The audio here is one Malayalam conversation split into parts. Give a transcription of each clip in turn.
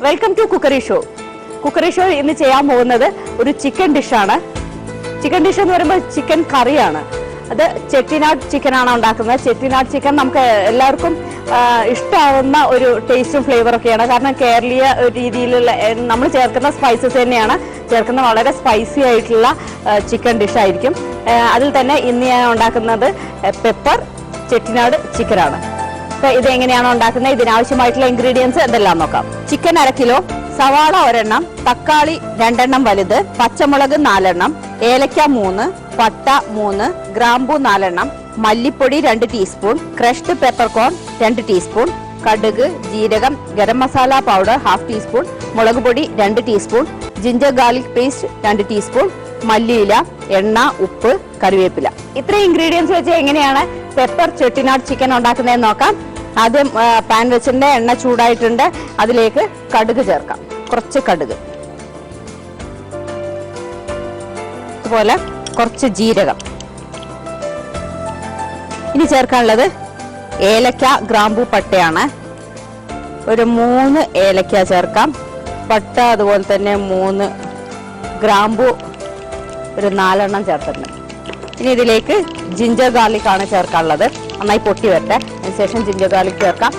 Welcome to cookery show. Cookery show ഇന്ന് ചെയ്യാൻ പോകുന്നത് ഒരു ചിക്കൻ ഡിഷാണ്. ചിക്കൻ ഡിഷ് എന്ന് പറയുമ്പോൾ ചിക്കൻ കറിയാണ്. അത് ചെട്ടിനാട് ചിക്കൻ ആണ് ഉണ്ടാക്കുന്നത്. ചെട്ടിനാട് ചിക്കൻ നമുക്ക് എല്ലാവർക്കും ഇഷ്ടമാവുന്ന ഒരു ടേസ്റ്റും ഫ്ലേവറൊക്കെയാണ്. കാരണം കേരളീയ രീതിയിലുള്ള നമ്മൾ ചേർക്കുന്ന സ്പൈസസ് തന്നെയാണ് ചേർക്കുന്നത്. വളരെ സ്പൈസി ആയിട്ടുള്ള ചിക്കൻ ഡിഷായിരിക്കും. അതിൽ തന്നെ ഇന്ന് ഞാൻ ഉണ്ടാക്കുന്നത് പെപ്പർ ചെട്ടിനാട് ചിക്കനാണ്. അപ്പോൾ ഇതെങ്ങനെയാണ് ഉണ്ടാക്കുന്നത്, ഇതിനാവശ്യമായിട്ടുള്ള ഇൻഗ്രീഡിയൻസ് എന്തെല്ലാം നോക്കാം. ചിക്കൻ 1/2 കിലോ, സവാള 1 എണ്ണം, തക്കാളി 2 എണ്ണം വലുത്, പച്ചമുളക് 4 എണ്ണം, ഏലക്ക 3, പട്ട 3, ഗ്രാമ്പൂ 4 എണ്ണം, മല്ലിപ്പൊടി 2 ടീസ്പൂൺ, ക്രഷ്ഡ് പെപ്പർകോൺ 2 ടീസ്പൂൺ, കടുക്, ജീരകം, ഗരം മസാല പൗഡർ 1/2 ടീസ്പൂൺ, മുളക് പൊടി 2 teaspoon, ginger garlic paste 2 teaspoon, മല്ലിയില, എണ്ണ, ഉപ്പ്, കറിവേപ്പില. ഇത്രയും ഇൻഗ്രീഡിയൻസ് വെച്ച് എങ്ങനെയാണ് പെപ്പർ ചെട്ടിനാട് ചിക്കൻ ഉണ്ടാക്കുന്നതെന്ന് നോക്കാം. ആദ്യം പാൻ വെച്ചിട്ട് എണ്ണ ചൂടായിട്ടുണ്ട്. അതിലേക്ക് കടുക് ചേർക്കാം. കുറച്ച് കടുക്, അതുപോലെ കുറച്ച് ജീരകം. ഇനി ചേർക്കാനുള്ളത് ഏലക്ക, ഗ്രാമ്പൂ, പട്ടയാണ്. ഒരു 3 ഏലക്ക ചേർക്കാം. പട്ട അതുപോലെ തന്നെ 3, ഗ്രാമ്പൂ ഒരു 4 എണ്ണം ചേർത്തിട്ടുണ്ട്. ഇനി ഇതിലേക്ക് ജിഞ്ചർ ഗാർലിക് ആണ് ചേർക്കാനുള്ളത്. നന്നായി പൊട്ടി വരട്ടെ. അതിനുശേഷം ജിഞ്ചർ ഗാർലിക് ചേർക്കാം.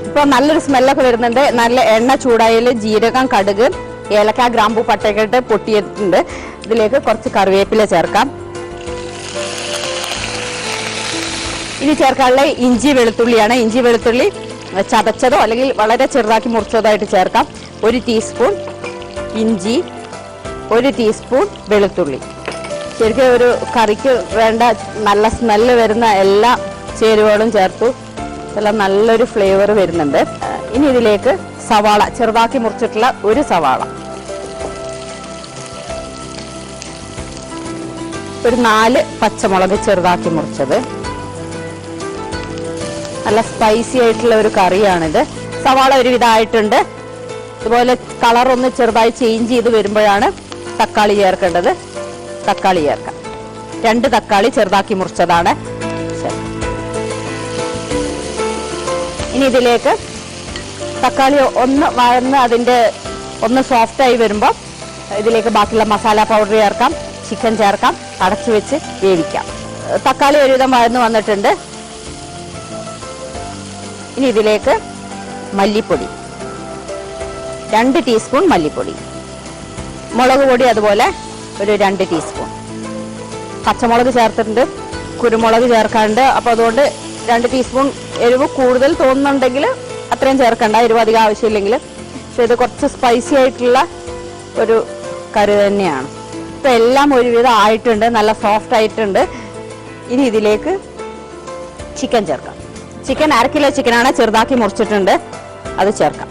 ഇപ്പോൾ നല്ലൊരു സ്മെല്ലൊക്കെ വരുന്നുണ്ട്. നല്ല എണ്ണ ചൂടായാൽ ജീരകം, കടുക്, ഏലക്ക, ഗ്രാമ്പൂ, പട്ടയൊക്കെ ഇട്ട് പൊട്ടിയിട്ടുണ്ട്. ഇതിലേക്ക് കുറച്ച് കറിവേപ്പില ചേർക്കാം. ഇനി ചേർക്കാനുള്ള ഇഞ്ചി വെളുത്തുള്ളിയാണ്. ഇഞ്ചി വെളുത്തുള്ളി ചതച്ചതോ അല്ലെങ്കിൽ വളരെ ചെറുതാക്കി മുറിച്ചതോ ആയിട്ട് ചേർക്കാം. 1 ടീസ്പൂൺ ഇഞ്ചി, 1 ടീസ്പൂൺ വെളുത്തുള്ളി. ശരിക്കും ഒരു കറിക്ക് വേണ്ട നല്ല സ്മെല്ല് വരുന്ന എല്ലാ ചേരുവകളും ചേർത്തു. ഇതെല്ലാം നല്ലൊരു ഫ്ലേവർ വരുന്നുണ്ട്. ഇനി ഇതിലേക്ക് സവാള ചെറുതാക്കി മുറിച്ചിട്ടുള്ള 1 സവാള, ഒരു 4 പച്ചമുളക് ചെറുതാക്കി മുറിച്ചത്. നല്ല സ്പൈസി ആയിട്ടുള്ള ഒരു കറിയാണിത്. സവാള ഒരുവിധമായിട്ടുണ്ട്. ഇതുപോലെ കളർ ഒന്ന് ചെറുതായി ചേഞ്ച് ചെയ്ത് വരുമ്പോഴാണ് തക്കാളി ചേർക്കേണ്ടത്. തക്കാളി ചേർക്കാം. 2 തക്കാളി ചെറുതാക്കി മുറിച്ചതാണ്. ഇനി ഇതിലേക്ക് തക്കാളി ഒന്ന് വഴന്ന് അതിൻ്റെ ഒന്ന് സോഫ്റ്റായി വരുമ്പോൾ ഇതിലേക്ക് ബാക്കിയുള്ള മസാല പൗഡർ ചേർക്കാം, ചിക്കൻ ചേർക്കാം, അടച്ചു വെച്ച് വേവിക്കാം. തക്കാളി ഒരുവിധം വഴന്ന് വന്നിട്ടുണ്ട്. ഇനി ഇതിലേക്ക് മല്ലിപ്പൊടി 2 ടീസ്പൂൺ മല്ലിപ്പൊടി, മുളക് പൊടി അതുപോലെ ഒരു 2 ടീസ്പൂൺ, പച്ചമുളക് ചേർത്തിട്ടുണ്ട്, കുരുമുളക് ചേർക്കാറുണ്ട്. അപ്പോൾ അതുകൊണ്ട് 2 ടീസ്പൂൺ എരിവ് കൂടുതൽ തോന്നുന്നുണ്ടെങ്കിൽ അത്രയും ചേർക്കണ്ട, എരിവ് അധികം ആവശ്യമില്ലെങ്കിൽ. പക്ഷെ ഇത് കുറച്ച് സ്പൈസി ആയിട്ടുള്ള ഒരു കറി തന്നെയാണ്. ഇപ്പം എല്ലാം ഒരുവിധം ആയിട്ടുണ്ട്, നല്ല സോഫ്റ്റ് ആയിട്ടുണ്ട്. ഇനി ഇതിലേക്ക് ചിക്കൻ ചേർക്കാം. ചിക്കൻ 1/2 കിലോ ചിക്കനാണ്, ചെറുതാക്കി മുറിച്ചിട്ടുണ്ട്. അത് ചേർക്കാം.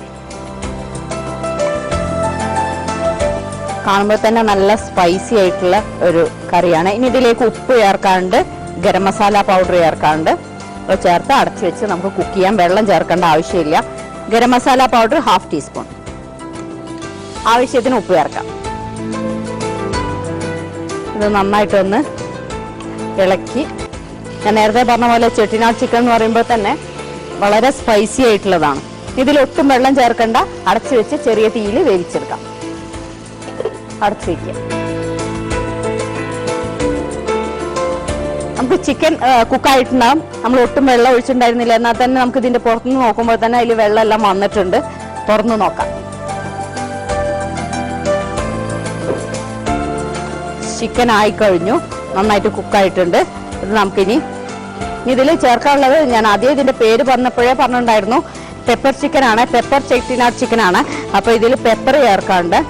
കാണുമ്പോൾ തന്നെ നല്ല സ്പൈസി ആയിട്ടുള്ള ഒരു കറിയാണ്. ഇനി ഇതിലേക്ക് ഉപ്പ് ചേർക്കാണ്ട്, ഗരം മസാല പൗഡർ ചേർക്കാണ്ട് ചേർത്ത് അടച്ചു വെച്ച് നമുക്ക് കുക്ക് ചെയ്യാം. വെള്ളം ചേർക്കേണ്ട ആവശ്യമില്ല. ഗരം മസാല പൗഡർ 1/2 ടീസ്പൂൺ, ആവശ്യത്തിന് ഉപ്പ് ചേർക്കാം. ഇത് നന്നായിട്ടൊന്ന് ഇളക്കി. ഞാൻ നേരത്തെ പറഞ്ഞ പോലെ ചെട്ടിനാട് ചിക്കൻ എന്ന് പറയുമ്പോൾ തന്നെ വളരെ സ്പൈസി ആയിട്ടുള്ളതാണ്. ഇതിലൊട്ടും വെള്ളം ചേർക്കേണ്ട. അടച്ചു വെച്ച് ചെറിയ തീയിൽ വേവിച്ചെടുക്കാം. അടച്ചു വയ്ക്കുക. നമുക്ക് ചിക്കൻ കുക്കായിട്ടുണ്ടാകും. നമ്മൾ ഒട്ടും വെള്ളം ഒഴിച്ചിട്ടുണ്ടായിരുന്നില്ല. എന്നാൽ തന്നെ നമുക്ക് ഇതിന്റെ പുറത്തുനിന്ന് നോക്കുമ്പോൾ തന്നെ അതിൽ വെള്ളം എല്ലാം വന്നിട്ടുണ്ട്. തുറന്നു നോക്കാം. ചിക്കൻ ആയിക്കഴിഞ്ഞു, നന്നായിട്ട് കുക്കായിട്ടുണ്ട്. ഇത് നമുക്കിനി ഇതിൽ ചേർക്കാനുള്ളത് ഞാൻ ആദ്യം ഇതിന്റെ പേര് പറഞ്ഞപ്പോഴേ പറഞ്ഞിട്ടുണ്ടായിരുന്നു. പെപ്പർ ചിക്കൻ ആണ്, പെപ്പർ ചെട്ടിനാട് ചിക്കൻ ആണ്. അപ്പോൾ ഇതിൽ പെപ്പർ ചേർക്കാണ്ട്.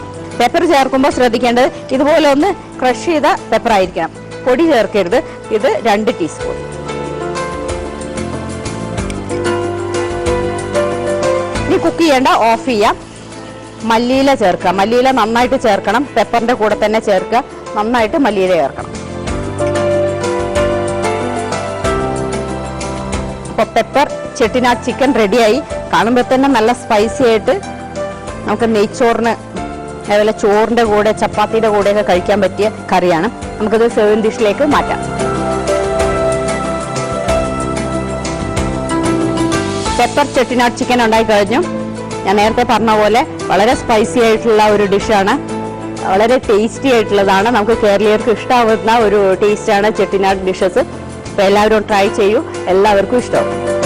പെപ്പർ ചേർക്കുമ്പോൾ ശ്രദ്ധിക്കേണ്ടത് ഇതുപോലെ ഒന്ന് ക്രഷ് ചെയ്ത പെപ്പർ ആയിരിക്കണം, പൊടി ചേർക്കരുത്. ഇത് 2 ടീസ്പൂൺ. ഇനി കുക്ക് ചെയ്യേണ്ട, ഓഫ് ചെയ്യാം. മല്ലിയില ചേർക്കുക. മല്ലിയില നന്നായിട്ട് ചേർക്കണം. പെപ്പറിന്റെ കൂടെ തന്നെ ചേർക്കുക. നന്നായിട്ട് മല്ലിയില ചേർക്കണം. അപ്പോൾ പെപ്പർ ചെട്ടിനാട് ചിക്കൻ റെഡിയായി. കാണുമ്പോൾ തന്നെ നല്ല സ്പൈസി ആയിട്ട് നമുക്ക് നെയ്ച്ചോറിന് അതുപോലെ ചോറിന്റെ കൂടെ ചപ്പാത്തിയുടെ കൂടെയൊക്കെ കഴിക്കാൻ പറ്റിയ കറിയാണ്. നമുക്കത് സെർവിംഗ് ഡിഷിലേക്ക് മാറ്റാം. പെപ്പർ ചെട്ടിനാട് ചിക്കൻ ഉണ്ടായി കഴിഞ്ഞു. ഞാൻ നേരത്തെ പറഞ്ഞ പോലെ വളരെ സ്പൈസി ആയിട്ടുള്ള ഒരു ഡിഷാണ്, വളരെ ടേസ്റ്റി ആയിട്ടുള്ളതാണ്. നമുക്ക് കേരളീയർക്ക് ഇഷ്ടമാവുന്ന ഒരു ടേസ്റ്റാണ് ചെട്ടിനാട് ഡിഷസ്. അപ്പോൾ എല്ലാവരും ട്രൈ ചെയ്യൂ, എല്ലാവർക്കും ഇഷ്ടമാവും.